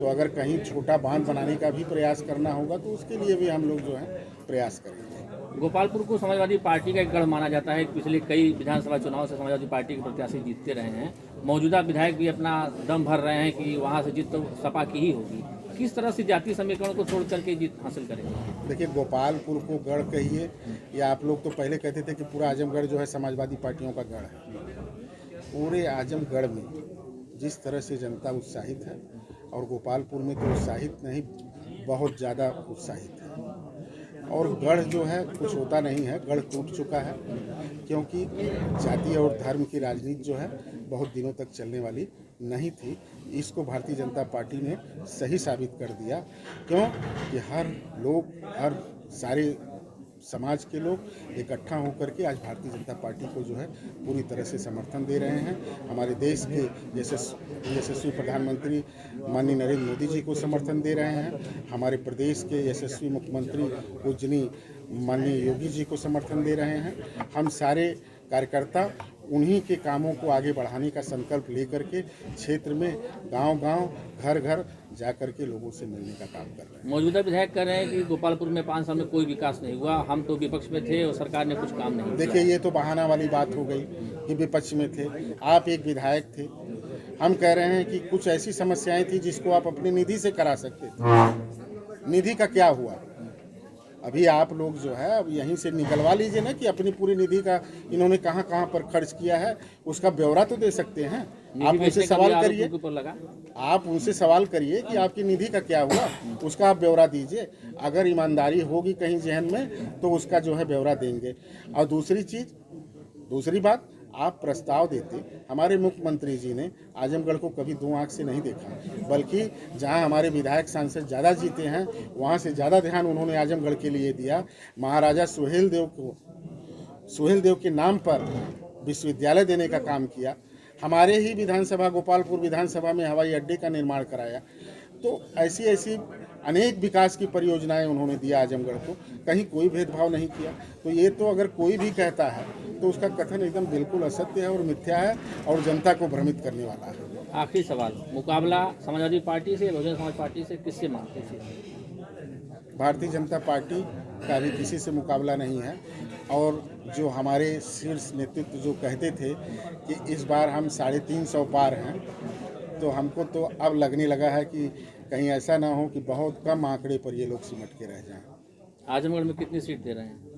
तो अगर कहीं छोटा बांध बनाने का भी प्रयास करना होगा तो उसके लिए भी हम लोग जो है प्रयास करेंगे। गोपालपुर को समाजवादी पार्टी का एक गढ़ माना जाता है। पिछले कई विधानसभा चुनाव से समाजवादी पार्टी के प्रत्याशी जीतते रहे हैं। मौजूदा विधायक भी अपना दम भर रहे हैं कि वहाँ से जीत तो सपा की ही होगी। किस तरह से जातीय समीकरण को छोड़ करके जीत हासिल करेंगे? देखिए, गोपालपुर को गढ़ कहिए या आप लोग तो पहले कहते थे कि पूरा आजमगढ़ जो है समाजवादी पार्टियों का गढ़ है। पूरे आजमगढ़ में जिस तरह से जनता उत्साहित है, और गोपालपुर में तो उत्साहित नहीं, बहुत ज़्यादा उत्साहित है। और गढ़ जो है कुछ होता नहीं है, गढ़ टूट चुका है, क्योंकि जाति और धर्म की राजनीति जो है बहुत दिनों तक चलने वाली नहीं थी। इसको भारतीय जनता पार्टी ने सही साबित कर दिया। क्यों कि हर लोग, हर सारे समाज के लोग इकट्ठा होकर के आज भारतीय जनता पार्टी को जो है पूरी तरह से समर्थन दे रहे हैं। हमारे देश के यशस्वी प्रधानमंत्री माननीय नरेंद्र मोदी जी को समर्थन दे रहे हैं। हमारे प्रदेश के यशस्वी मुख्यमंत्री पूजनीय माननीय योगी जी को समर्थन दे रहे हैं। हम सारे कार्यकर्ता उन्हीं के कामों को आगे बढ़ाने का संकल्प लेकर के क्षेत्र में गांव-गांव, घर-घर जा कर के लोगों से मिलने का काम कर रहे हैं। मौजूदा विधायक कह रहे हैं कि गोपालपुर में 5 साल में कोई विकास नहीं हुआ, हम तो विपक्ष में थे और सरकार ने कुछ काम नहीं किया। देखिए, ये तो बहाना वाली बात हो गई कि विपक्ष में थे। आप एक विधायक थे। हम कह रहे हैं कि कुछ ऐसी समस्याएं थी जिसको आप अपनी निधि से करा सकते थे। निधि का क्या हुआ? अभी आप लोग जो है अब यहीं से निकलवा लीजिए ना कि अपनी पूरी निधि का इन्होंने कहाँ कहाँ पर खर्च किया है, उसका ब्यौरा तो दे सकते हैं। आप उनसे सवाल करिए, आप उनसे सवाल करिए कि आपकी निधि का क्या हुआ, उसका आप ब्यौरा दीजिए। अगर ईमानदारी होगी कहीं जहन में तो उसका जो है ब्यौरा देंगे। और दूसरी बात, आप प्रस्ताव देते। हमारे मुख्यमंत्री जी ने आजमगढ़ को कभी दो आंख से नहीं देखा, बल्कि जहां हमारे विधायक सांसद ज़्यादा जीते हैं वहां से ज़्यादा ध्यान उन्होंने आजमगढ़ के लिए दिया। महाराजा सुहेल देव के नाम पर विश्वविद्यालय देने का काम किया। हमारे ही विधानसभा, गोपालपुर विधानसभा में हवाई अड्डे का निर्माण कराया। तो ऐसी ऐसी अनेक विकास की परियोजनाएं उन्होंने दिया आजमगढ़ को, कहीं कोई भेदभाव नहीं किया। तो ये तो अगर कोई भी कहता है तो उसका कथन एकदम बिल्कुल असत्य है और मिथ्या है और जनता को भ्रमित करने वाला है। आखिरी सवाल, मुकाबला समाजवादी पार्टी से, बहुजन समाज पार्टी से किससे मांगते थे? भारतीय जनता पार्टी का भी किसी से मुकाबला नहीं है। और जो हमारे शीर्ष नेतृत्व जो कहते थे कि इस बार हम 350 पार हैं, तो हमको तो अब लगने लगा है कि कहीं ऐसा ना हो कि बहुत कम आंकड़े पर ये लोग सिमट के रह जाएं। आजमगढ़ में कितनी सीट दे रहे हैं?